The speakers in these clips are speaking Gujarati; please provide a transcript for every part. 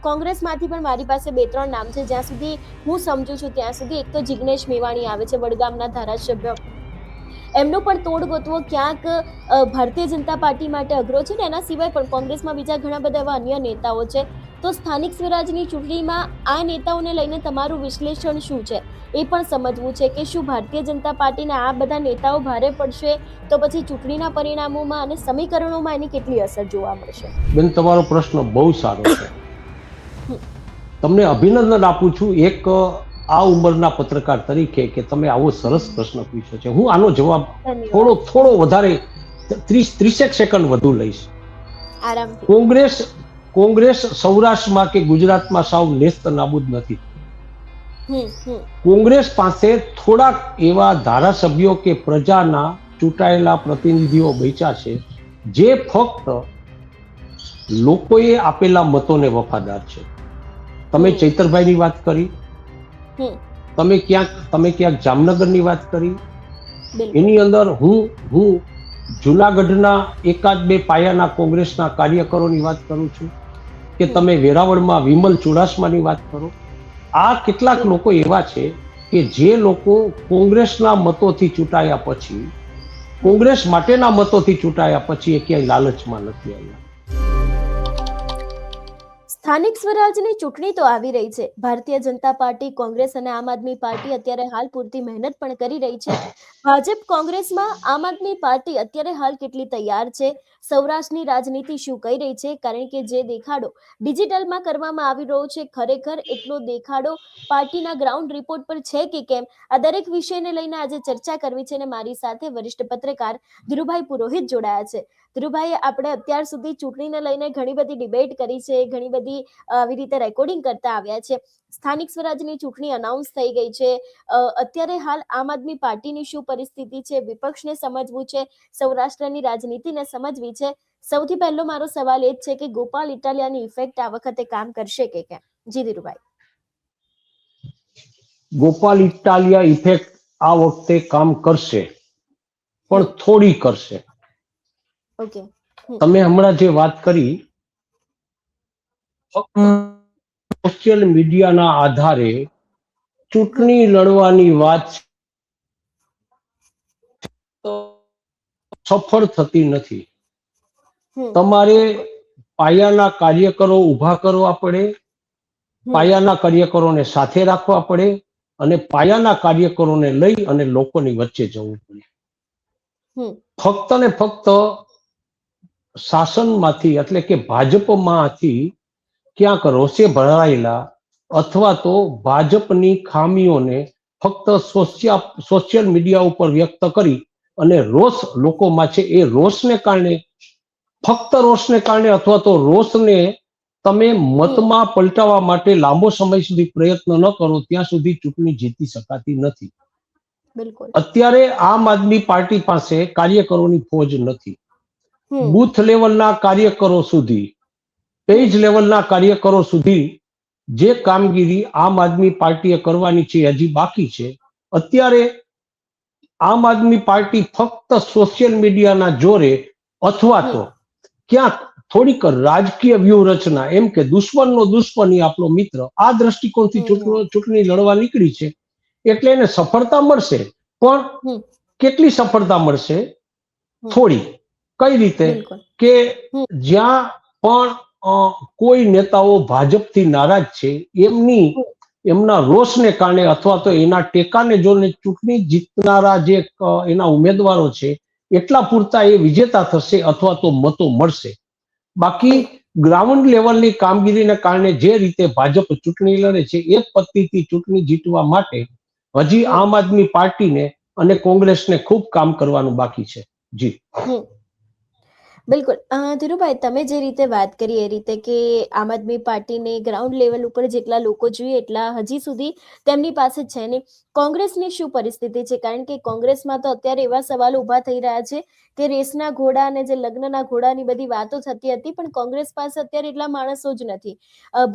કોંગ્રેસમાંથી પણ મારી પાસે 2-3 નામ છે. જ્યાં સુધી હું સમજુ છું ત્યાં સુધી એક તો જિગ્નેશ મેવાણી આવે છે, વડગામના ધારાસભ્ય. એમનો પણ તોડ ગોતવો ક્યાંક ભારતીય જનતા પાર્ટી માટે અઘરો છે ને એના સિવાય પણ કોંગ્રેસમાં બીજા ઘણા બધા એવા અન્ય નેતાઓ છે. તો સ્થાનિક સ્વરાજની ચૂંટણીમાં આ નેતાઓને લઈને તમારું વિશ્લેષણ શું છે એ પણ સમજવું છે કે શું ભારતીય જનતા પાર્ટીના આ બધા નેતાઓ ભારે પડશે તો પછી ચૂંટણીના પરિણામોમાં અને સમીકરણોમાં એની કેટલી અસર જોવા મળશે? બેન, તમારો પ્રશ્ન બહુ સારો છે. તમને અભિનંદન આપું છું એક આ ઉંમરના પત્રકાર તરીકે કે તમે આવો સરસ પ્રશ્ન પૂછ્યો છે. હું આનો જવાબ થોડો વધારે 30 સેકન્ડ વધુ લઈશ. કોંગ્રેસ સૌરાષ્ટ્રમાં કે ગુજરાતમાં સાવ નેસ્ત નાબૂદ નથી. કોંગ્રેસ પાસે થોડાક એવા ધારાસભ્યો કે પ્રજાના ચૂંટાયેલા પ્રતિનિધિઓ બચ્યા છે જે ફક્ત લોકોએ આપેલા મતોને વફાદાર છે. તમે ચૈતરભાઈની વાત કરી, તમે ક્યાંક જામનગરની વાત કરી. એની અંદર હું જુનાગઢના એકાદ બે પાયાના કોંગ્રેસના કાર્યકરોની વાત કરું છું કે તમે વેરાવળમાં વિમલ ચુડાસમાની વાત કરો. આ કેટલાક લોકો એવા છે કે જે લોકો કોંગ્રેસના મતોથી ચૂંટાયા પછી, કોંગ્રેસ માટેના મતોથી ચૂંટાયા પછી એ ક્યાંય લાલચમાં નથી આવ્યા. સ્થાનિક સ્વરાજની ચૂંટણી તો આવી રહી છે. ભારતીય જનતા પાર્ટી, કોંગ્રેસ અને આમ આદમી પાર્ટી અત્યારે હાલ પૂરતી મહેનત પણ કરી રહી છે. ભાજપ કોંગ્રેસમાં આમ આદમી પાર્ટી અત્યારે હાલ કેટલી તૈયાર છે? સૌરાષ્ટ્રની રાજનીતિ શું કહી રહી છે? કારણ કે જે દેખાડો ડિજિટલમાં કરવામાં આવી રહ્યો છે, ખરેખર એટલો દેખાડો પાર્ટીના ગ્રાઉન્ડ રિપોર્ટ પર છે કે કેમ? આ દરેક વિષયને લઈને આજે ચર્ચા કરવી છે અને મારી સાથે વરિષ્ઠ પત્રકાર ધીરુભાઈ પુરોહિત જોડાયા છે. ધીરુભાઈ, આપણે અત્યાર સુધી ચૂંટણીને લઈને ઘણી બધી ડિબેટ કરી છે, ઘણી બધી આવી રીતે રેકોર્ડિંગ કરતા આવ્યા છે. સ્થાનિક સ્વરાજની ચૂંટણી અનાઉન્સ થઈ ગઈ છે. અત્યારે હાલ આમ આદમી પાર્ટીની શું પરિસ્થિતિ છે, વિપક્ષને સમજવું છે, સૌરાષ્ટ્રની રાજનીતિને સમજવી છે. સૌથી પહેલો મારો સવાલ એ જ છે કે ગોપાલ ઇટાલિયાની ઇફેક્ટ આ વખતે કામ કરશે કે કેમ? જી ધીરુભાઈ. ગોપાલ ઇટાલિયા ઇફેક્ટ આ વખતે કામ કરશે, પણ થોડી કરશે. ઓકે. તમે હમણાં જે વાત કરી, સોશિયલ મીડિયાના આધારે ચૂંટણી લડવાની વાત સફળ થતી નથી. તમારે પાયાના કાર્યકરો ઉભા કરવા પડે, પાયાના કાર્યકરોને સાથે રાખવા પડે અને પાયાના કાર્યકરોને લઈ અને લોકોની વચ્ચે જવું પડે. ફક્ત ને ફક્ત શાસનમાંથી એટલે કે ભાજપમાંથી ક્યાંક રોષે ભરાયેલા અથવા તો ભાજપની ખામીઓને ફક્ત સોશિયલ મીડિયા ઉપર વ્યક્ત કરી અને રોષ લોકોમાં છે, એ રોષને કારણે, ફક્ત રોષને કારણે અથવા તો રોષને તમે મતમાં પલટાવવા માટે લાંબો સમય સુધી પ્રયત્ન ન કરો ત્યાં સુધી ચૂંટણી જીતી શકાતી નથી. અત્યારે આમ આદમી પાર્ટી પાસે કાર્યકરોની ફોજ નથી. બૂથ લેવલના કાર્યકરો સુધી, પેજ લેવલના કાર્યકરો સુધી જે કામગીરી આમ આદમી પાર્ટીએ કરવાની છે હજી બાકી છે. અત્યારે આમ આદમી પાર્ટી ફક્ત સોશિયલ મીડિયાના જોરે અથવા તો ક્યાંક થોડીક રાજકીય વ્યૂહરચના, એમ કે દુશ્મનનો દુશ્મન આપણો મિત્ર, આ દ્રષ્ટિકોણથી ચૂંટણી લડવા નીકળી છે. એટલે એને સફળતા મળશે, પણ કેટલી સફળતા મળશે? થોડી. કઈ રીતે? કે જ્યાં પણ કોઈ નેતાઓ ભાજપથી નારાજ છે, એમના રોષને કારણે અથવા તો એના ટેકાને જોઈને ચૂંટણી જીતનારા જે એના ઉમેદવારો છે એટલા પૂરતા એ વિજેતા થશે અથવા તો મતો મળશે. બાકી ગ્રાઉન્ડ લેવલની કામગીરીને કારણે જે રીતે ભાજપ ચૂંટણી લડે છે એ પદ્ધતિથી ચૂંટણી જીતવા માટે હજી આમ આદમી પાર્ટીને અને કોંગ્રેસને ખૂબ કામ કરવાનું બાકી છે. જી બિલકુલ. ધીરુભાઈ, તમે જે રીતે વાત કરી એ રીતે કે આમ આદમી પાર્ટીને ગ્રાઉન્ડ લેવલ ઉપર જેટલા લોકો જોઈએ એટલા હજી સુધી તેમની પાસે છે નહીં. કોંગ્રેસની શું પરિસ્થિતિ છે? કારણ કે કોંગ્રેસમાં તો અત્યારે એવા સવાલો ઉભા થઈ રહ્યા છે કે રેસના ઘોડા અને જે લગ્નના ઘોડાની બધી વાતો થતી હતી, પણ કોંગ્રેસ પાસે અત્યારે એટલા માણસો જ નથી.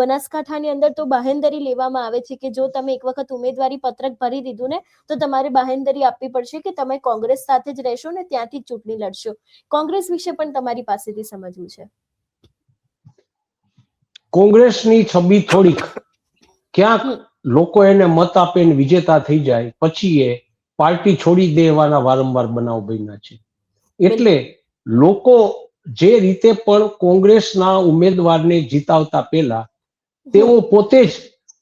બનાસકાંઠાની અંદર તો બાહેંધરી લેવામાં આવે છે કે જો તમે એક વખત ઉમેદવારી પત્રક ભરી દીધું ને તો તમારે બાહેંધરી આપવી પડશે કે તમે કોંગ્રેસ સાથે જ રહેશો ને ત્યાંથી જ ચૂંટણી લડશો. કોંગ્રેસ વિશે પણ તમારી પાસેથી સમજવું છે. કોંગ્રેસની છબી થોડીક ક્યાંક હમ. લોકો એને મત આપે ને વિજેતા થઈ જાય પછી એ પાર્ટી છોડી દેવાના વારંવાર બનાવ બન્યા છે. એટલે બિલકુલ. લોકો જે રીતે પણ કોંગ્રેસના ઉમેદવારને જીતાવતા પહેલા હમ. તેઓ પોતે જ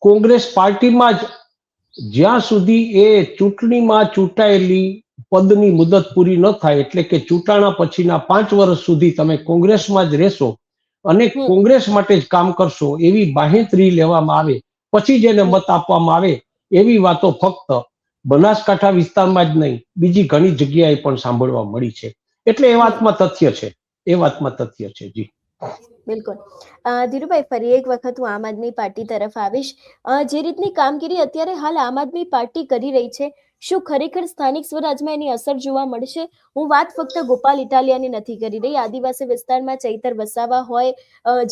કોંગ્રેસ પાર્ટીમાં જ જ્યાં સુધી એ ચૂંટણીમાં ચૂંટાયેલી પદની મુદત પૂરી ન થાય એટલે કે ચૂંટાણા પછીના 5 વર્ષ સુધી તમે કોંગ્રેસમાં જ રહેશો અને હમ. કોંગ્રેસ માટે જ કામ કરશો એવી બાહેંધરી લેવામાં આવે પછી જેને હમ. મત આપવામાં આવે એવી વાતો ફક્ત બનાસકાંઠા વિસ્તારમાં જ નહીં બીજી ઘણી જગ્યાએ પણ સાંભળવા મળી છે. એટલે એ હમ. વાતમાં તથ્ય છે. એ વાતમાં તથ્ય છે. જી બિલકુલ. ધીરુભાઈ, ફરી એક વખત હું આમ આદમી પાર્ટી તરફ આવીશ. જે રીતની કામગીરી અત્યારે હાલ આમ આદમી પાર્ટી કરી રહી છે, શું ખરેખર સ્થાનિક સ્વરાજમાં એની અસર જોવા મળશે? હું વાત ફક્ત ગોપાલ ઇટાલિયાની નથી કરી રહી. આદિવાસી વિસ્તારમાં ચૈતર વસાવા હોય,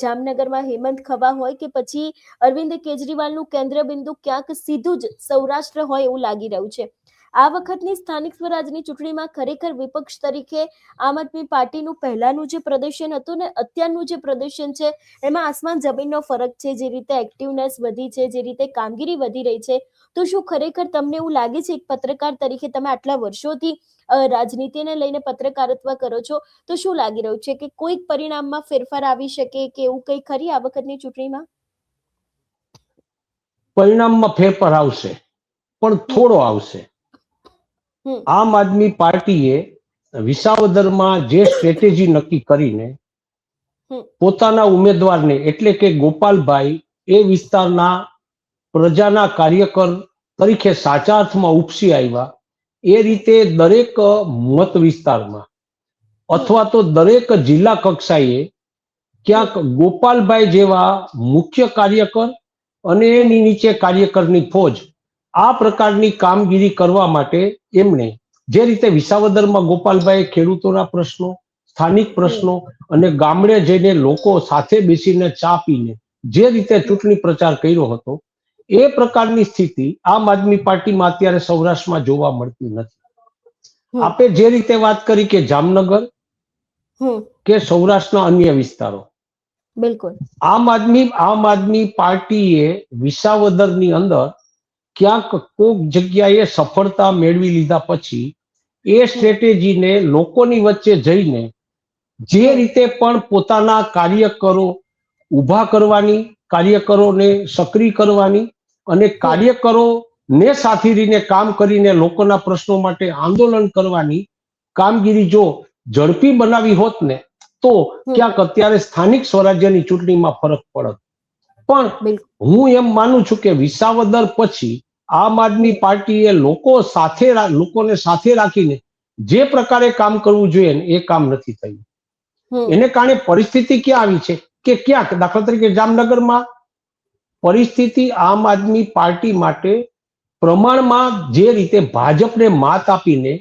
જામનગરમાં હેમંત ખવા હોય કે પછી અરવિંદ કેજરીવાલનું કેન્દ્ર બિંદુ ક્યાંક સીધું જ સૌરાષ્ટ્ર હોય એવું લાગી રહ્યું છે. આ વખતની સ્થાનિક સ્વરાજની ચૂંટણીમાં ખરેખર વિપક્ષ તરીકે આમ આદમી પાર્ટીનું પહેલાનું જે પ્રદર્શન હતું ને અત્યારનું જે પ્રદર્શન છે એમાં આસમાન જમીનનો ફરક છે. જે રીતે એક્ટિવનેસ વધી છે, જે રીતે કામગીરી વધી રહી છે, તો શું ખરેખર તમને એવું લાગે છે, એક પત્રકાર તરીકે તમે આટલા વર્ષોથી રાજનીતિને લઈને પત્રકારત્વ કરો છો, તો શું લાગી રહ્યું છે કે કોઈક પરિણામમાં ફેરફાર આવી શકે કે એવું કંઈ ખરી આ વખતની ચૂંટણીમાં? પરિણામમાં ફેરફાર આવશે પણ હમ. થોડો આવશે. હમ. આમ આદમી પાર્ટીએ વિસાવદરમાં જે સ્ટ્રેટેજી નક્કી કરીને હમ. પોતાના ઉમેદવારને એટલે કે ગોપાલભાઈ એ વિસ્તારના પ્રજાના કાર્યકર તરીકે સાચા અર્થમાં ઉપસી આવ્યા એ રીતે દરેક મત વિસ્તારમાં હમ. અથવા તો દરેક જિલ્લા કક્ષાએ હમ. ક્યાંક ગોપાલભાઈ જેવા મુખ્ય કાર્યકર અને હમ. એની નીચે કાર્યકરની ફોજ આ પ્રકારની કામગીરી કરવા માટે એમણે જે રીતે વિસાવદરમાં ગોપાલભાઈ ખેડૂતોના પ્રશ્નો, સ્થાનિક હમ. પ્રશ્નો અને ગામડે જઈને લોકો સાથે બેસીને ચા પીને જે રીતે હમ. ચૂંટણી પ્રચાર કર્યો હતો એ પ્રકારની સ્થિતિ આમ આદમી પાર્ટીમાં અત્યારે સૌરાષ્ટ્રમાં જોવા મળતી નથી. હમ. આપે જે રીતે વાત કરી કે જામનગર હમ. કે સૌરાષ્ટ્રના અન્ય વિસ્તારો, બિલકુલ. આમ આદમી પાર્ટીએ વિસાવદરની અંદર ક્યાંક કોક જગ્યાએ સફળતા મેળવી લીધા પછી એ હમ. સ્ટ્રેટેજીને લોકોની વચ્ચે જઈને જે હમ. રીતે પણ પોતાના કાર્યકરો ઊભા કરવાની, કાર્યકરોને સક્રિય કરવાની અને હમ. કાર્યકરોને સાથીને કામ કરીને લોકોના પ્રશ્નો માટે આંદોલન કરવાની કામગીરી જો ઝડપી બનાવી હોત ને તો હમ. ક્યાંક અત્યારે સ્થાનિક સ્વરાજ્યની ચૂંટણીમાં ફરક પડત. પણ બિલકુલ. હું એમ માનું છું કે વિસાવદર પછી આમ આદમી હમ. પાર્ટીએ લોકોને સાથે રાખીને જે પ્રકારે કામ કરવું જોઈએ ને એ કામ નથી થયું. હમ. એને કારણે પરિસ્થિતિ ક્યાં આવી છે કે ક્યાંક દાખલા તરીકે જામનગરમાં પરિસ્થિતિ આમ આદમી પાર્ટી માટે પ્રમાણમાં જે રીતે ભાજપને માત આપીને હમ.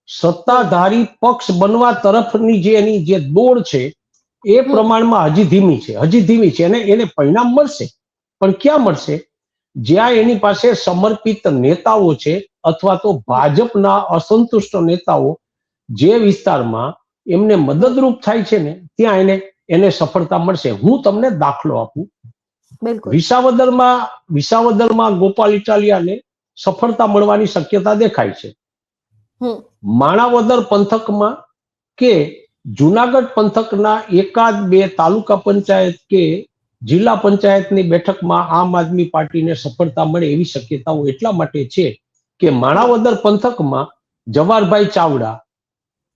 સત્તાધારી પક્ષ બનવા તરફની જે એની જે દોડ છે એ હમ. પ્રમાણમાં હજી ધીમી છે અને એને પરિણામ મળશે પણ ક્યાં મળશે? જ્યાં એની પાસે સમર્પિત નેતાઓ છે અથવા તો હમ. ભાજપના અસંતુષ્ટ નેતાઓ જે વિસ્તારમાં એમને હમ. મદદરૂપ થાય છે ને ત્યાં એને સફળતા મળશે. હું તમને દાખલો આપું. બિલકુલ. વિસાવદરમાં ગોપાલ ઇટાલિયાને સફળતા મળવાની શક્યતા દેખાય છે. હમ. માણાવદર પંથકમાં કે જુનાગઢ પંથકના એકાદ બે તાલુકા પંચાયત કે જિલ્લા પંચાયતની બેઠકમાં આમ આદમી પાર્ટીને સફળતા મળે એવી શક્યતાઓ એટલા માટે છે કે હમ. માણાવદર પંથકમાં જવાહરભાઈ ચાવડા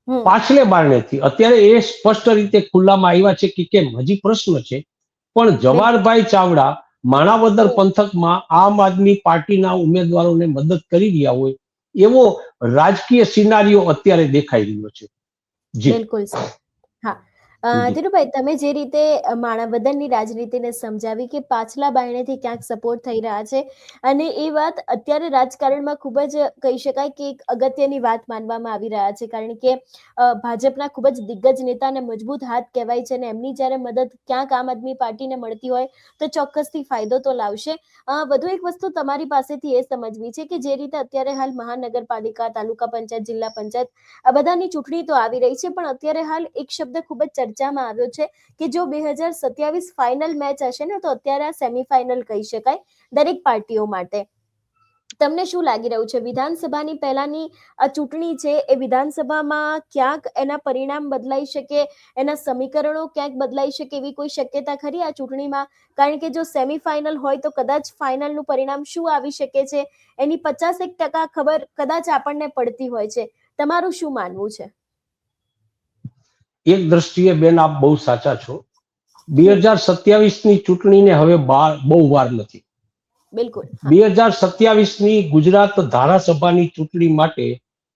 હમ. પાછલે બારણેથી અત્યારે એ સ્પષ્ટ રીતે ખુલ્લામાં આવ્યા છે કે કેમ હજી પ્રશ્ન છે પણ બિલકુલ. જવાહરભાઈ ચાવડા માણાવદર હમ. પંથકમાં આમ આદમી પાર્ટીના ઉમેદવારોને મદદ કરી રહ્યા હોય એવો રાજકીય સિનારીઓ અત્યારે દેખાઈ રહ્યો છે. જી બિલકુલ સર. હા. જી ધીરુભાઈ, તમે જે રીતે માણાવદરની રાજનીતિને સમજાવી કે પાછલા બાયણેથી ક્યાંક સપોર્ટ થઈ રહ્યા છે અને એ વાત અત્યારે રાજકારણમાં ખૂબ જ કહી શકાય કે એક અગત્યની વાત માનવામાં આવી રહ્યા છે, કારણ કે ભાજપના ખૂબ જ દિગ્ગજ નેતા અને મજબૂત હાથ કહેવાય છે અને એમની જ્યારે મદદ ક્યાંક આમ આદમી પાર્ટીને મળતી હોય તો ચોક્કસથી ફાયદો તો લાવશે. વધુ એક વસ્તુ તમારી પાસેથી એ સમજવી છે કે જે રીતે અત્યારે હાલ મહાનગરપાલિકા, તાલુકા પંચાયત, જિલ્લા પંચાયત આ બધાની ચૂંટણી તો આવી રહી છે, પણ અત્યારે હાલ એક શબ્દ ખૂબ જ ચર્ચામાં આવ્યો છે કે જો 2027 ફાઇનલ મેચ હશે ને તો અત્યારે આ સેમીફાઇનલ કહી શકાય દરેક પાર્ટીઓ માટે. તમને શું લાગી રહ્યું છે વિધાનસભાની પહેલાની આ ચૂંટણી છે એ વિધાનસભામાં ક્યાંક એના પરિણામ બદલાઈ શકે, એના સમીકરણો ક્યાંક બદલાઈ શકે એવી કોઈ શક્યતા ખરી આ ચૂંટણીમાં? કારણ કે જો સેમીફાઇનલ હોય તો કદાચ ફાઇનલનું પરિણામ શું આવી શકે છે એની 50% ખબર કદાચ આપણને પડતી હોય છે. તમારું શું માનવું છે? એક દ્રષ્ટિએ બેન આપ બહુ સાચા છો. 2027ની ચૂંટણીને હવે બહુ વાર નથી. બિલકુલ. 2027ની ગુજરાત ધારાસભાની ચૂંટણી માટે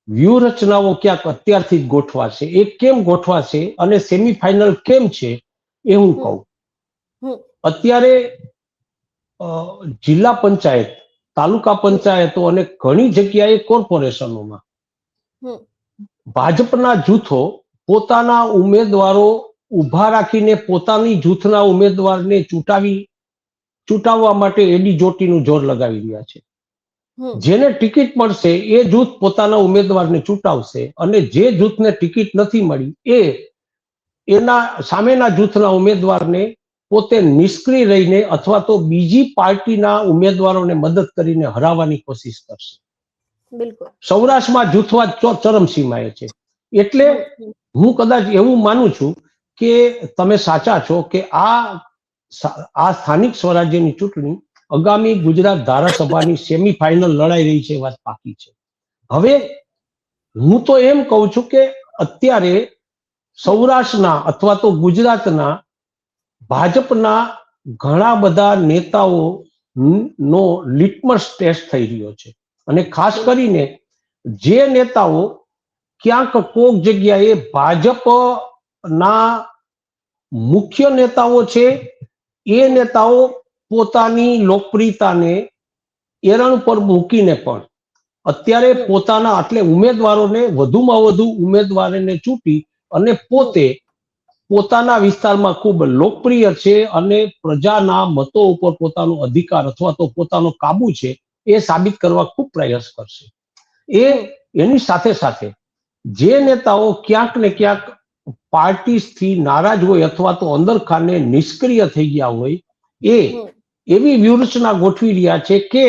વ્યૂહરચનાઓ ક્યાંક અત્યારથી જ ગોઠવાશે. એ કેમ ગોઠવાશે અને સેમીફાઇનલ કેમ છે એ હું કહું. અત્યારે જિલ્લા પંચાયત, તાલુકા પંચાયતો અને ઘણી જગ્યાએ કોર્પોરેશનોમાં ભાજપના જૂથો પોતાના ઉમેદવારો ઉભા રાખીને પોતાની જૂથના ઉમેદવારને ચૂંટાવવા માટે એડી ચોટીનું જોર લગાવી રહ્યા છે. જેને ટિકિટ મળશે એ જૂથ પોતાના ઉમેદવારને ચૂંટાવશે અને જે જૂથને ટિકિટ નથી મળી એના સામેના જૂથના ઉમેદવારને પોતે નિષ્ક્રિય રહીને અથવા તો બીજી પાર્ટીના ઉમેદવારોને મદદ કરીને હરાવવાની કોશિશ કરશે. બિલકુલ. સૌરાષ્ટ્રમાં જૂથવાદ ચરમસીમાએ છે. એટલે હું કદાચ એવું માનું છું કે તમે સાચા છો કે આ સ્થાનિક સ્વરાજ્યની ચૂંટણી આગામી ગુજરાત ધારાસભાની સેમીફાઇનલ લડાઈ રહી છે, વાત પાકી છે. હવે હું તો એમ કહું છું કે અત્યારે સૌરાષ્ટ્રના અથવા તો ગુજરાતના ભાજપના ઘણા બધા નેતાઓ નો લિટમસ ટેસ્ટ થઈ રહ્યો છે અને ખાસ કરીને જે નેતાઓ ક્યાંક કોક જગ્યાએ ભાજપના મુખ્ય નેતાઓ છે એ નેતાઓ પોતાની લોકપ્રિયતાને એરણ પર મૂકીને પણ અત્યારે પોતાના એટલે ઉમેદવારોને વધુમાં વધુ ઉમેદવારોને ચૂંટી અને પોતાના વિસ્તારમાં ખૂબ લોકપ્રિય છે અને પ્રજાના મતો ઉપર પોતાનો અધિકાર અથવા તો પોતાનો કાબુ છે એ સાબિત કરવા ખૂબ પ્રયાસ કરશે. એની સાથે સાથે જે નેતાઓ ક્યાંક ને ક્યાંક પાર્ટીથી નારાજ હોય અથવા તો અંદરખાને નિષ્ક્રિય થઈ ગયા હોય એ એવી વ્યૂહરચના ગોઠવી રહ્યા છે કે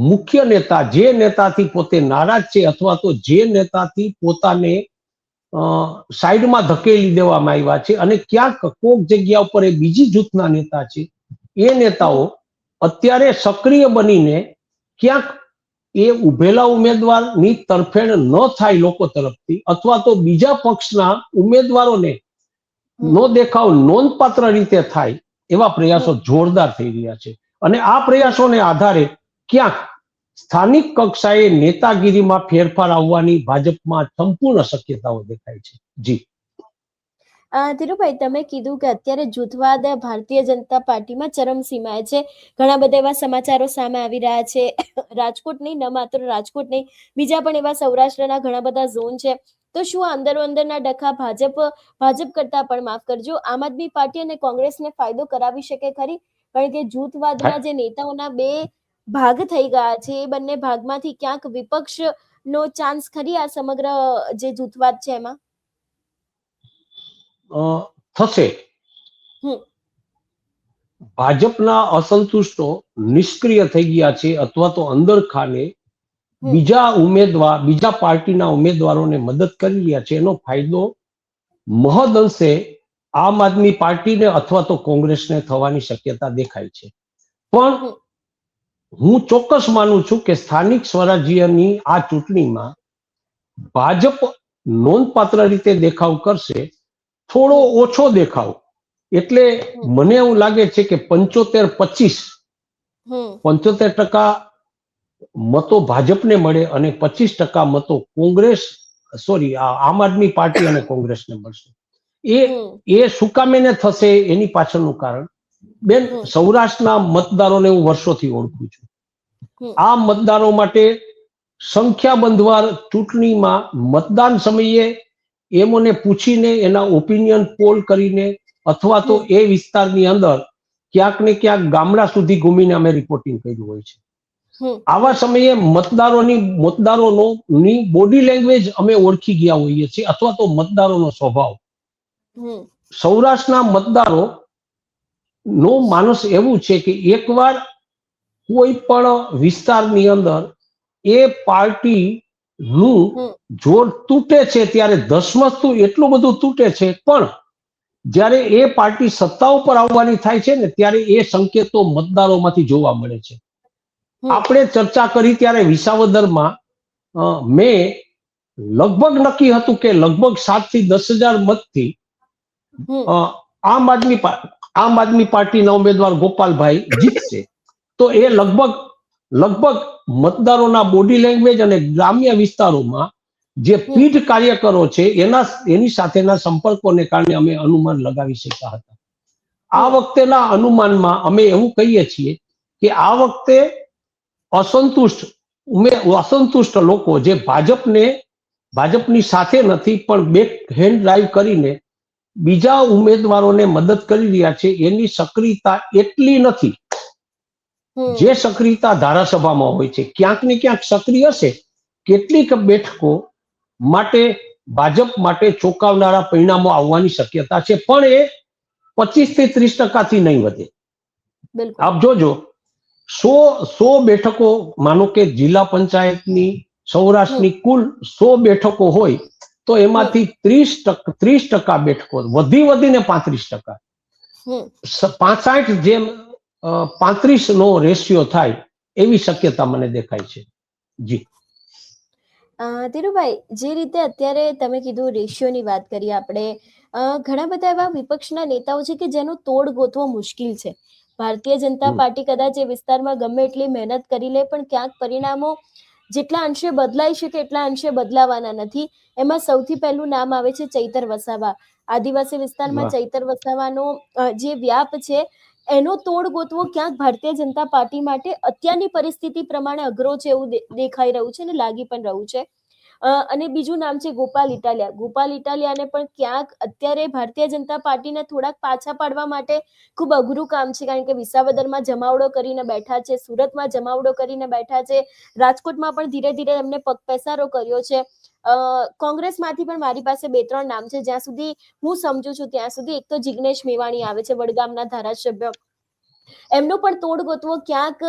મુખ્ય નેતા જે નેતાથી પોતે નારાજ છે અથવા તો જે નેતાથી પોતાને સાઈડમાં ધકેલી દેવામાં આવ્યા છે અને ક્યાંક કોક જગ્યા ઉપર એ બીજી જૂથના નેતા છે એ નેતાઓ અત્યારે સક્રિય બનીને ક્યાંક એ ઉભેલા ઉમેદવારની તરફેણ ન થાય લોકો તરફથી અથવા તો બીજા પક્ષના ઉમેદવારોને નો દેખાવ નોંધપાત્ર રીતે થાય એવા પ્રયાસો જોરદાર થઈ રહ્યા છે અને આ પ્રયાસોને આધારે ક્યાંક સ્થાનિક કક્ષાએ નેતાગીરીમાં ફેરફાર આવવાની ભાજપમાં સંપૂર્ણ શક્યતાઓ દેખાય છે. જી ધીરુભાઈ, તમે કીધું કે અત્યારે જૂથવાદ ભારતીય જનતા પાર્ટીમાં ચરમસીમાએ છે. ઘણા બધા એવા સમાચારો સામે આવી રહ્યા છે. રાજકોટ નહીં, ન માત્ર રાજકોટ નહીં, બીજા પણ એવા સૌરાષ્ટ્રના ઘણા બધા ઝોન છે. તો શું અંદરો અંદરના ડખા ભાજપ કરતા પણ, માફ કરજો, આમ આદમી પાર્ટી અને કોંગ્રેસને ફાયદો કરાવી શકે ખરી? કારણ કે જૂથવાદના જે નેતાઓના બે ભાગ થઈ ગયા છે એ બંને ભાગમાંથી ક્યાંક વિપક્ષનો ચાન્સ ખરી આ સમગ્ર જે જૂથવાદ છે એમાં? થશે. ભાજપના અસંતુષ્ટો નિષ્ક્રિય થઈ ગયા છે અથવા તો અંદરખાને બીજા પાર્ટીના ઉમેદવારોને મદદ કરી રહ્યા છે. એનો ફાયદો મહદઅંશે આમ આદમી પાર્ટીને અથવા તો કોંગ્રેસને થવાની શક્યતા દેખાય છે. પણ હું ચોક્કસ માનું છું કે સ્થાનિક સ્વરાજ્યની આ ચૂંટણીમાં ભાજપ નોંધપાત્ર રીતે દેખાવ કરશે. થોડો ઓછો દેખાવ એટલે મને એવું લાગે છે કે 75% મતો ભાજપને મળે અને 25% મતો આમ આદમી પાર્ટી અને કોંગ્રેસને મળશે. એ શું કામ એને થશે એની પાછળનું કારણ, બેન, સૌરાષ્ટ્રના મતદારોને હું વર્ષોથી ઓળખું છું. આ મતદારો માટે સંખ્યાબંધ વાર ચૂંટણીમાં મતદાન સમયે એમોને પૂછીને એના ઓપિનિયન પોલ કરીને અથવા તો એ વિસ્તારની અંદર ક્યાંક ને ક્યાંક ગામડા સુધી ઘૂમીને અમે રિપોર્ટિંગ કર્યું હોય છે. આવા સમયે મતદારોની બોડી લેંગ્વેજ અમે ઓળખી ગયા હોઈએ છીએ અથવા તો મતદારોનો સ્વભાવ. હમ સૌરાષ્ટ્રના મતદારો નો માનસ એવું છે કે એકવાર કોઈ પણ વિસ્તારની અંદર એ પાર્ટી નું હમ જોર તૂટે છે ત્યારે ધસમસતું એટલું બધું તૂટે છે, પણ જ્યારે એ પાર્ટી સત્તા ઉપર આવવાની થાય છે ને ત્યારે એ સંકેતો મતદારોમાંથી જોવા મળે છે. હમ આપણે ચર્ચા કરી ત્યારે વિસાવદરમાં મેં લગભગ નક્કી હતું કે લગભગ 7 થી 10,000 મતથી હમ આમ આદમી પાર્ટીના ઉમેદવાર ગોપાલભાઈ જીતશે. તો એ લગભગ મતદારોના બોડી લેંગ્વેજ અને ગ્રામ્ય વિસ્તારોમાં જે પીઢ કાર્યકરો છે એની સાથેના સંપર્કોને કારણે અમે અનુમાન લગાવી શક્યા હતા. આ વખતેના અનુમાનમાં અમે એવું કહીએ છીએ કે આ વખતે અસંતુષ્ટ લોકો જે ભાજપની સાથે નથી પણ બેક હેન્ડ ડ્રાઈવ કરીને બીજા ઉમેદવારોને મદદ કરી રહ્યા છે, એની સક્રિયતા એટલી નથી જે સક્રિયતા ધારાસભામાં હોય છે. ક્યાંક ને ક્યાંક સક્રિય હશે, કેટલીક બેઠકો માટે ભાજપ માટે ચોંકાવનારા પરિણામો આવવાની શક્યતા છે, પણ એ 25 થી 30% નહીં વધે. આપ જોજો 100 બેઠકો, માનો કે જિલ્લા પંચાયતની સૌરાષ્ટ્રની કુલ 100 બેઠકો હોય તો એમાંથી 30% બેઠકો, વધીને 35%, 65:35 નો રેશિયો થાય એવી શક્યતા મને દેખાય છે. જી ધીરુભાઈ, જે રીતે અત્યારે તમે કીધું રેશિયોની વાત કરીએ આપણે, ઘણા બધા એવા વિપક્ષના નેતાઓ છે કે જેનો તોડ ગોતવો મુશ્કેલ છે. ભારતીય જનતા પાર્ટી કદાચ એ વિસ્તારમાં ગમે એટલી મહેનત કરી લે પણ ક્યાંક પરિણામો જેટલા અંશે બદલાઈ શકે એટલા અંશે બદલાવાના નથી. એમાં સૌથી પહેલું નામ આવે છે ચૈતર વસાવા. આદિવાસી વિસ્તારમાં ચૈતર વસાવાનો જે વ્યાપ છે એનો તોડ ગોતવો ક્યાંક ભારતીય જનતા પાર્ટી માટે અત્યારની પરિસ્થિતિ પ્રમાણે અઘરો છે એવું દેખાઈ રહ્યું છે અને લાગી પણ રહ્યું છે. અને બીજું નામ છે ગોપાલ ઇટાલિયા. ગોપાલ ઇટાલિયાને પણ ક્યાંક અત્યારે ભારતીય જનતા પાર્ટીને થોડાક પાછા પાડવા માટે ખૂબ અઘરું કામ છે, કારણ કે વિસાવદરમાં જમાવડો કરીને બેઠા છે, સુરતમાં જમાવડો કરીને બેઠા છે, રાજકોટમાં પણ ધીરે ધીરે એમને પગપેસારો કર્યો છે. કોંગ્રેસમાંથી પણ મારી પાસે 2-3 નામ છે, જ્યાં સુધી હું સમજુ છું ત્યાં સુધી. એક તો જિગ્નેશ મેવાણી આવે છે, વડગામના ધારાસભ્ય. એમનો પણ તોડ ગોતવો ક્યાંક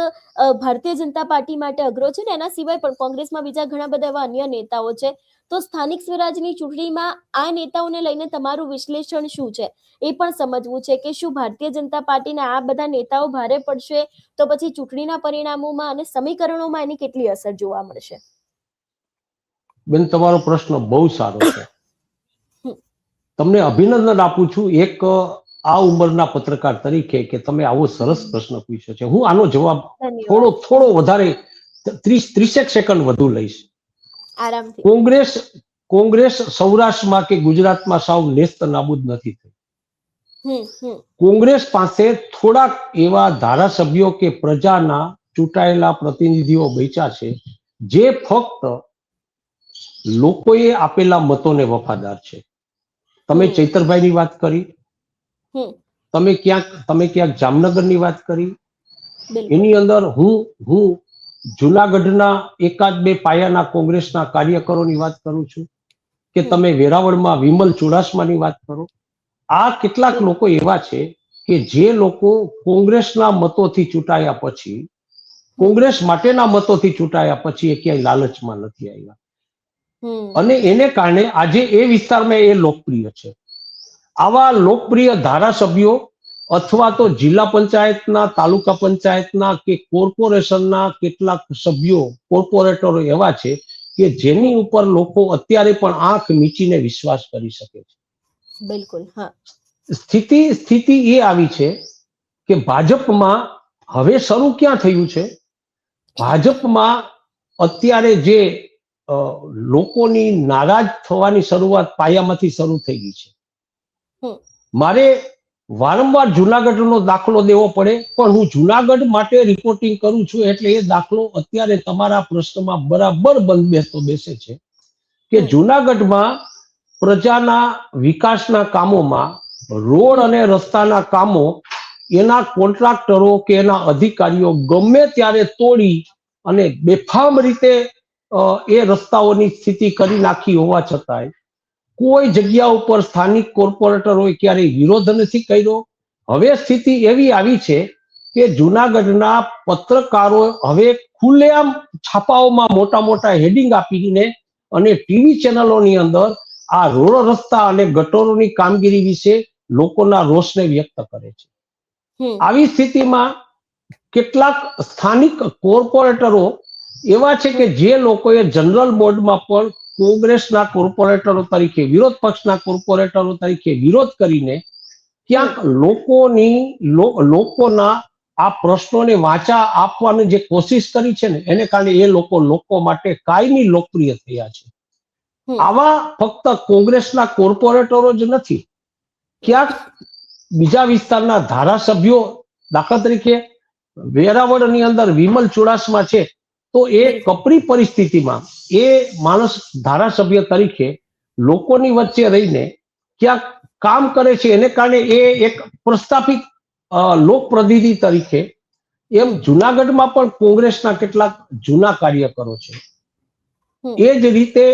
ભારતીય જનતા પાર્ટી માટે અઘરો છે ને એના સિવાય પણ કોંગ્રેસમાં બીજા ઘણા બધા એવા અન્ય નેતાઓ છે. તો સ્થાનિક સ્વરાજની ચૂંટણીમાં આ નેતાઓને લઈને તમારું વિશ્લેષણ શું છે એ પણ સમજવું છે કે શું ભારતીય જનતા પાર્ટીના આ બધા નેતાઓ ભારે પડશે તો પછી ચૂંટણીના પરિણામોમાં અને સમીકરણોમાં એની કેટલી અસર જોવા મળશે? બેન, તમારો પ્રશ્ન બહુ સારો છે. તમને અભિનંદન આપું છું એક આ ઉંમરના પત્રકાર તરીકે કે તમે આવો સરસ પ્રશ્ન પૂછ્યો છે. હું આનો જવાબ થોડો વધારે 30 સેકન્ડ વધુ લઈશ. કોંગ્રેસ સૌરાષ્ટ્રમાં કે ગુજરાતમાં સાવ નેસ્ત નાબૂદ નથી થઈ. કોંગ્રેસ પાસે થોડાક એવા ધારાસભ્યો કે પ્રજાના ચૂંટાયેલા પ્રતિનિધિઓ બચ્યા છે જે ફક્ત લોકોએ આપેલા મતોને વફાદાર છે. તમે ચૈતરભાઈની વાત કરી, તમે ક્યાંક જામનગરની વાત કરી. એની અંદર હું જુનાગઢના 1-2 પાયાના કોંગ્રેસના કાર્યકરોની વાત કરું છું, કે તમે વેરાવળમાં વિમલ ચુડાસમાની વાત કરો. આ કેટલાક લોકો એવા છે કે જે લોકો કોંગ્રેસના મતોથી ચૂંટાયા પછી, કોંગ્રેસ માટેના મતોથી ચૂંટાયા પછી એ ક્યાંય લાલચમાં નથી આવ્યા, અને એને કારણે આજે એ વિસ્તારમાં એ લોકપ્રિય છે. આવા લોકપ્રિય ધારાસભ્યો અથવા તો જિલ્લા પંચાયતના, તાલુકા પંચાયતના કે કોર્પોરેશનના કેટલાક સભ્યો, કોર્પોરેટરો એવા છે કે જેની ઉપર લોકો અત્યારે પણ આંખ મીચીને વિશ્વાસ કરી શકે છે. બિલકુલ. હા, સ્થિતિ એ આવી છે કે ભાજપમાં હવે શરૂ ક્યાં થયું છે? ભાજપમાં અત્યારે જે લોકોની નારાજ થવાની શરૂઆત પાયામાંથી શરૂ થઈ ગઈ છે. મારે વારંવાર જુનાગઢનો દાખલો દેવો પડે, પણ હું જુનાગઢ માટે રિપોર્ટિંગ કરું છું એટલે એ દાખલો અત્યારે તમારા પ્રશ્નમાં બરાબર બેસે છે કે જુનાગઢમાં પ્રજાના વિકાસના કામોમાં, રોડ અને રસ્તાના કામો એના કોન્ટ્રાક્ટરો કે એના અધિકારીઓ ગમે ત્યારે તોડી અને બેફામ રીતે એ રસ્તાઓની સ્થિતિ કરી નાખી હોવા છતાંય કોઈ જગ્યા ઉપર સ્થાનિક કોર્પોરેટરોએ ક્યારેય વિરોધ નથી કર્યો. હવે સ્થિતિ એવી આવી છે કે જુનાગઢના પત્રકારો હવે ખુલ્લેઆમ છાપાઓમાં મોટા મોટા હેડિંગ આપીને અને ટીવી ચેનલોની અંદર આ રોડ રસ્તા અને ગટરોની કામગીરી વિશે લોકોના રોષને વ્યક્ત કરે છે. આવી સ્થિતિમાં કેટલાક સ્થાનિક કોર્પોરેટરો એવા છે કે જે લોકોએ જનરલ બોર્ડમાં પણ કોંગ્રેસના કોર્પોરેટરો તરીકે, વિરોધ પક્ષના કોર્પોરેટરો તરીકે વિરોધ કરીને ક્યાંક લોકોના આ પ્રશ્નોને વાચા આપવાની જે કોશિશ કરી છે ને એને કારણે એ લોકો માટે કાયમી લોકપ્રિય થયા છે. આવા ફક્ત કોંગ્રેસના કોર્પોરેટરો જ નથી, ક્યાંક બીજા વિસ્તારના ધારાસભ્યો, દાખલા તરીકે વેરાવળની અંદર વિમલ ચુડાસમા છે, તો એ કપરી પરિસ્થિતિમાં એ માણસ ધારાસભ્ય તરીકે લોકોની વચ્ચે રહીને ક્યાંક કામ કરે છે. એને કારણે એ એક પ્રસ્થાપિત લોકપ્રતિનિધિ તરીકે એમ જુનાગઢમાં પણ કોંગ્રેસના કેટલાક જૂના કાર્યકરો છે. એ જ રીતે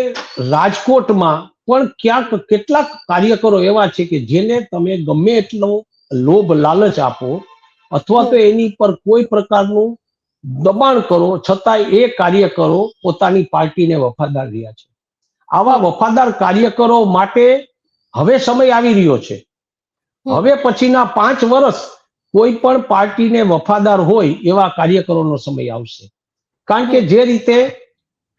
રાજકોટમાં પણ ક્યાંક કેટલાક કાર્યકરો એવા છે કે જેને તમે ગમે એટલો લોભ લાલચ આપો અથવા તો એની પર કોઈ પ્રકારનું દબાણ કરો, છતાંય એ કાર્યકરો પોતાની પાર્ટીને વફાદાર રહ્યા છે. આવા વફાદાર કાર્યકરો માટે હવે સમય આવી રહ્યો છે. હવે પછીના 5 વર્ષ કોઈ પણ પાર્ટીને વફાદાર હોય એવા કાર્યકરોનો સમય આવશે. કારણ કે જે રીતે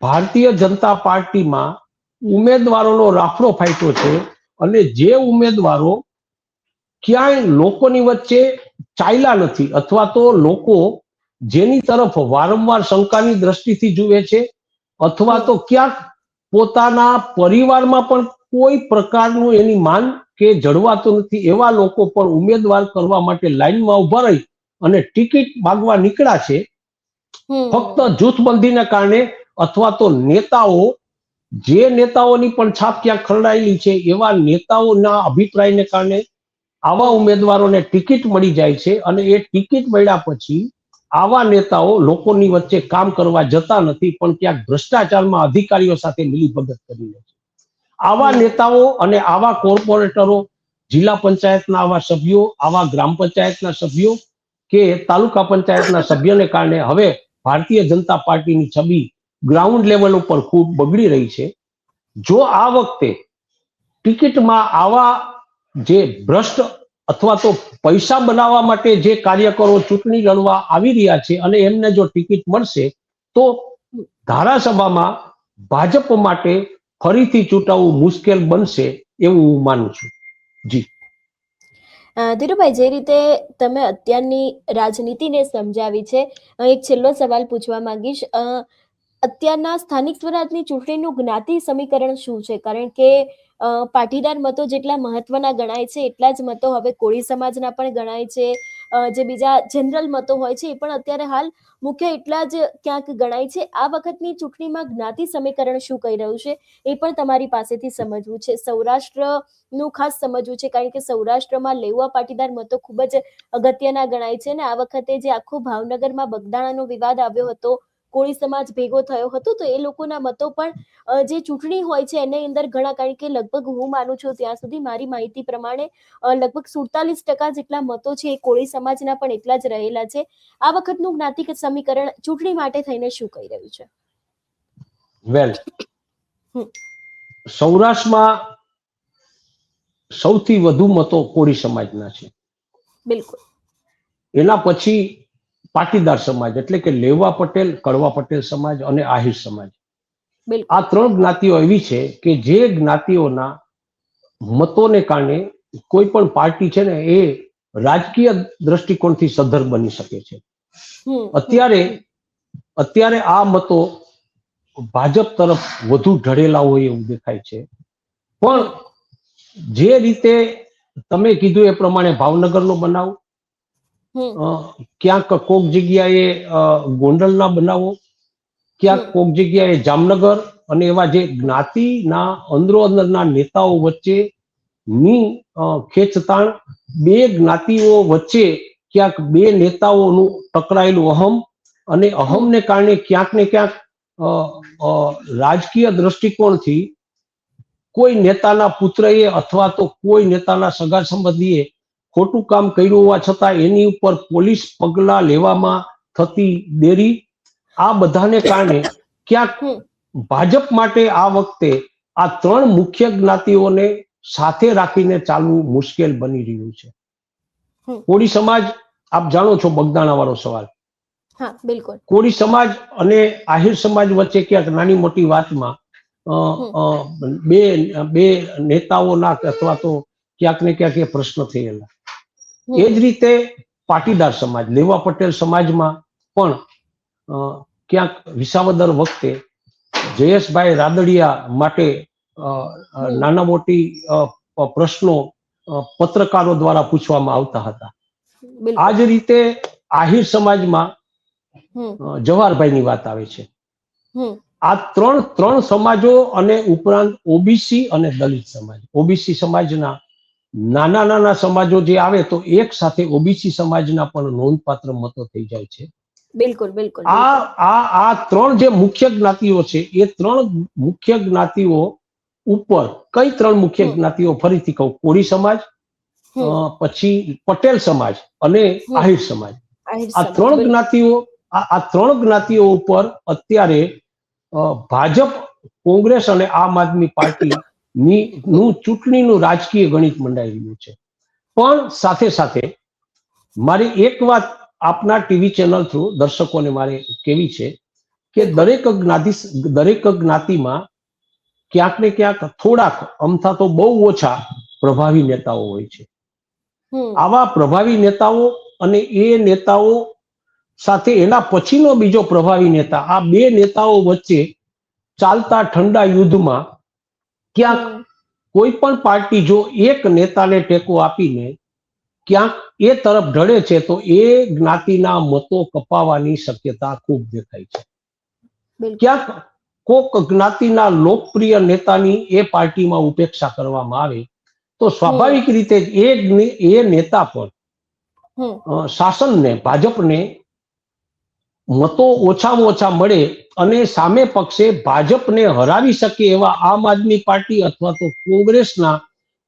ભારતીય જનતા પાર્ટીમાં ઉમેદવારોનો રાફડો ફાટ્યો છે અને જે ઉમેદવારો ક્યાંય લોકોની વચ્ચે ચાલ્યા નથી અથવા તો લોકો જેની તરફ વારંવાર શંકાની દ્રષ્ટિથી જુએ છે અથવા તો ક્યાંક પોતાના પરિવારમાં પણ કોઈ પ્રકારનું એની માન કે જળવાતું નથી એવા લોકો પણ ઉમેદવાર કરવા માટે લાઈનમાં ઉભા રહી અને ટિકિટ માંગવા નીકળ્યા છે. ફક્ત જૂથબંધીને કારણે અથવા તો નેતાઓ, જે નેતાઓની પણ છાપ ક્યાંક ખરડાયેલી છે એવા નેતાઓના અભિપ્રાયને કારણે આવા ઉમેદવારોને ટિકિટ મળી જાય છે અને એ ટિકિટ મળ્યા પછી આવા નેતાઓ લોકોની વચ્ચે કામ કરવા જતા નથી, પણ ક્યાંક ભ્રષ્ટાચારમાં અધિકારીઓ સાથે મિલીભગત કરી લે છે. આવા નેતાઓ અને આવા કોર્પોરેટરો, જિલ્લા પંચાયતના આવા સભ્યો, આવા ગ્રામ પંચાયતના સભ્યો કે તાલુકા પંચાયતના સભ્યોને કારણે હવે ભારતીય જનતા પાર્ટીની છબી ગ્રાઉન્ડ લેવલ ઉપર ખૂબ બગડી રહી છે. જો આ વખતે ટિકિટમાં આવા જે ભ્રષ્ટ અથવા તો પૈસા બનાવવા માટે જે કાર્યકરો ચૂંટણી લડવા આવી રહ્યા છે અને એમને જો ટિકિટ મળશે તો ધારાસભામાં ભાજપ માટે ફરીથી ચૂંટાવવું મુશ્કેલ બનશે એવું હું માનું છું. જી ધીરુભાઈ, જે રીતે તમે અત્યારની રાજનીતિને સમજાવી છે, એક છેલ્લો સવાલ પૂછવા માંગીશ. અત્યારના સ્થાનિક સ્વરાજની ચૂંટણીનું જ્ઞાતિ સમીકરણ શું છે? કારણ કે પાટીદાર મતો જેટલા મહત્વના ગણાય છે એટલા જ મતો હવે કોળી સમાજના પણ ગણાય છે. જે બીજા જનરલ મતો હોય છે એ પણ અત્યારે હાલ મુખ્ય એટલા જ ક્યાંક ગણાય છે. આ વખતની ચૂંટણીમાં જ્ઞાતિ સમીકરણ શું કહી રહ્યું છે એ પણ તમારી પાસેથી સમજવું છે. સૌરાષ્ટ્રનું ખાસ સમજવું છે, કારણ કે સૌરાષ્ટ્રમાં લેઉવા પાટીદાર મતો ખૂબ જ અગત્યના ગણાય છે અને આ વખતે જે આખો ભાવનગરમાં બગદાણાનો વિવાદ આવ્યો હતો, કોળી સમાજ ભેગો થયો હતો, તો એ લોકોના મતો પણ જે ચૂંટણી હોય છે એની અંદર ઘણા, કારણ કે લગભગ હું માનું છું ત્યાં સુધી મારી માહિતી પ્રમાણે લગભગ 47% જેટલા મતો છે એ કોળી સમાજના પણ એટલા જ રહેલા છે. આ વખતનું જ્ઞાતિક સમીકરણ ચૂંટણી માટે થઈને શું કહી રહ્યું છે? વેલ, સૌરાષ્ટ્રમાં સૌથી વધુ મતો કોળી સમાજના છે. બિલકુલ. એના પછી પાટીદાર સમાજ એટલે કે લેવા પટેલ, કડવા પટેલ સમાજ અને આહિર સમાજ. આ 3 જ્ઞાતિઓ એવી છે કે જે જ્ઞાતિઓના મતોને કારણે કોઈ પણ પાર્ટી છે ને એ રાજકીય દ્રષ્ટિકોણથી સદ્ધર બની શકે છે. અત્યારે આ મતો ભાજપ તરફ વધુ ઢળેલા હોય એવું દેખાય છે. પણ જે રીતે તમે કીધું એ પ્રમાણે ભાવનગરનો બનાવ, ક્યાંક કોક જગ્યાએ ગોંડલના બનાવો, ક્યાંક કોક જગ્યાએ જામનગર, અને એવા જે જ્ઞાતિના અંદરો અંદરના નેતાઓ વચ્ચેની ખેંચતાણ, 2 જ્ઞાતિઓ વચ્ચે ક્યાંક 2 નેતાઓનું ટકરાયેલું અહમ, અને અહમને કારણે ક્યાંક ને ક્યાંક રાજકીય દ્રષ્ટિકોણથી કોઈ નેતાના પુત્રએ અથવા તો કોઈ નેતાના સગા સંબંધીએ ખોટું કામ કર્યું હોવા છતાં એની ઉપર પોલીસ પગલા લેવામાં થતી દેરી, આ બધાને કારણે ક્યાંક હમ ભાજપ માટે આ વખતે આ ત્રણ મુખ્ય જ્ઞાતિઓને સાથે રાખીને ચાલવું મુશ્કેલ બની રહ્યું છે. હમ કોળી સમાજ, આપ જાણો છો બગદાણા વાળો સવાલ, હા બિલકુલ. કોળી સમાજ અને આહિર સમાજ વચ્ચે ક્યાંક નાની મોટી વાતમાં હમ બે બે નેતાઓના અથવા તો ક્યાંક ને ક્યાંક એ પ્રશ્ન થયેલા. એ જ હમ રીતે પાટીદાર સમાજ, લેવા પટેલ સમાજમાં પણ ક્યાંક વિસાવદર વખતે જયેશભાઈ રાદડિયા માટે હમ નાના મોટી પ્રશ્નો પત્રકારો દ્વારા પૂછવામાં આવતા હતા. આ બિલકુલ. જ રીતે આહિર સમાજમાં હમ જવાહરભાઈની વાત આવે છે. હમ આ ત્રણ ત્રણ સમાજો અને ઉપરાંત ઓબીસી અને દલિત સમાજ, ઓબીસી સમાજના નાના નાના સમાજો જે આવે તો એક સાથે ઓબીસી સમાજના પણ નોંધપાત્ર મતો થઈ જાય છે. બિલકુલ બિલકુલ આ બિલકુલ. આ આ ત્રણ જે મુખ્ય જ્ઞાતિઓ છે એ ત્રણ મુખ્ય જ્ઞાતિઓ ઉપર કઈ ત્રણ મુખ્ય હમ જ્ઞાતિઓ ફરીથી કહું, કોળી સમાજ, હમ પછી પટેલ સમાજ અને હમ આહિર સમાજ, આહિર આ સમાજ ત્રણ બિલકુલ. જ્ઞાતિઓ આ ત્રણ જ્ઞાતિઓ ઉપર અત્યારે ભાજપ, કોંગ્રેસ અને આમ આદમી પાર્ટી હમ નું ચૂંટણીનું રાજકીય ગણિત મંડાઈ રહ્યું છે. પણ સાથે સાથે મારી એક વાત આપના ટીવી ચેનલ થ્રુ દર્શકોને મારે કેવી છે કે બિલકુલ. દરેક જ્ઞાતિમાં ક્યાંક ને ક્યાંક થોડાક અમથા તો બહુ ઓછા પ્રભાવી નેતાઓ હોય છે. હમ આવા પ્રભાવી નેતાઓ અને એ નેતાઓ સાથે એના પછીનો બીજો પ્રભાવી નેતા, આ બે નેતાઓ વચ્ચે ચાલતા ઠંડા યુદ્ધમાં ક્યાંક હમ કોઈ પણ પાર્ટી જો એક નેતાને ટેકો આપીને ક્યાંક એ તરફ ઢળે છે તો એ જ્ઞાતિના મતો કપાવાની શક્યતા ખૂબ દેખાય છે. બિલકુલ. ક્યાંક કોક જ્ઞાતિના લોકપ્રિય નેતાની એ પાર્ટીમાં ઉપેક્ષા કરવામાં આવે તો હમ સ્વાભાવિક રીતે એ નેતા પણ હમ શાસનને, ભાજપને મતો ઓછામાં ઓછા મળે અને સામે પક્ષે ભાજપને હરાવી શકે એવા આમ આદમી પાર્ટી અથવા તો કોંગ્રેસના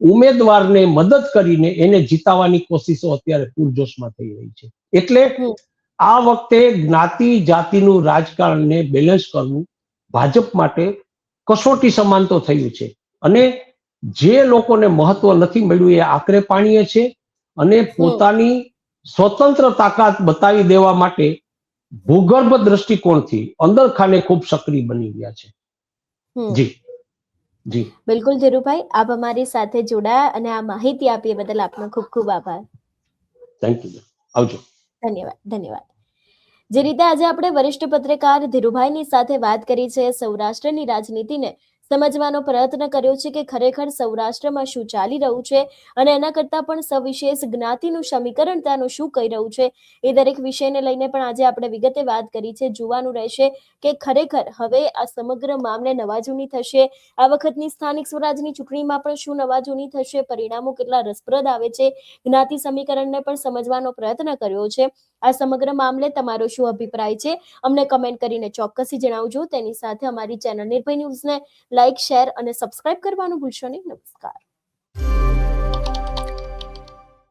ઉમેદવારને મદદ કરીને એને જીતાવાની કોશિશો અત્યારે પૂરજોશમાં થઈ રહી છે. એટલે હમ આ વખતે જ્ઞાતિ જાતિનું રાજકારણને બેલેન્સ કરવું ભાજપ માટે કસોટી સમાન તો થયું છે. અને જે લોકોને મહત્વ નથી મળ્યું એ આકરે પાણીએ છે અને હમ પોતાની સ્વતંત્ર તાકાત બતાવી દેવા માટે ભૂગર્ભ દ્રષ્ટિકોણથી અંદર ખાને ખૂબ સક્રિય બની ગયા છે. હમ જી જી. બિલકુલ ધીરુભાઈ, આપ અમારી સાથે જોડાયા અને આ માહિતી આપી એ બદલ આપનો ખૂબ ખૂબ આભાર. Thank you. આવજો. ધન્યવાદ ધન્યવાદ. જે રીતે આજે આપણે વરિષ્ઠ પત્રકાર ધીરુભાઈની સાથે વાત કરી છે, સૌરાષ્ટ્રની રાજનીતિને સમજવાનો પ્રયત્ન કર્યો છે કે ખરેખર સૌરાષ્ટ્રમાં શું ચાલી રહ્યું છે અને એના કરતાં પણ સવિશેષ જ્ઞાતિનું સમીકરણ ત્યાંનું શું કહી રહ્યું છે, એ દરેક વિષયને લઈને પણ આજે આપણે વિગતે વાત કરી છે. જોવાનું રહેશે કે ખરેખર હવે આ સમગ્ર મામલે નવાજૂની થશે. આ વખતની સ્થાનિક સ્વરાજની ચૂંટણીમાં પણ શું નવાજૂની થશે, પરિણામો કેટલા રસપ્રદ આવે છે, જ્ઞાતિ સમીકરણને પણ સમજવાનો પ્રયત્ન કર્યો છે. આ સમગ્ર મામલે તમારો શું અભિપ્રાય છે અમને કમેન્ટ કરીને ચોક્કસથી જણાવજો. તેની સાથે અમારી ચેનલ નિર્ભય ન્યૂઝને લાઇક, શેર અને સબસ્ક્રાઇબ કરવાનું ભૂલશો નહીં. નમસ્કાર.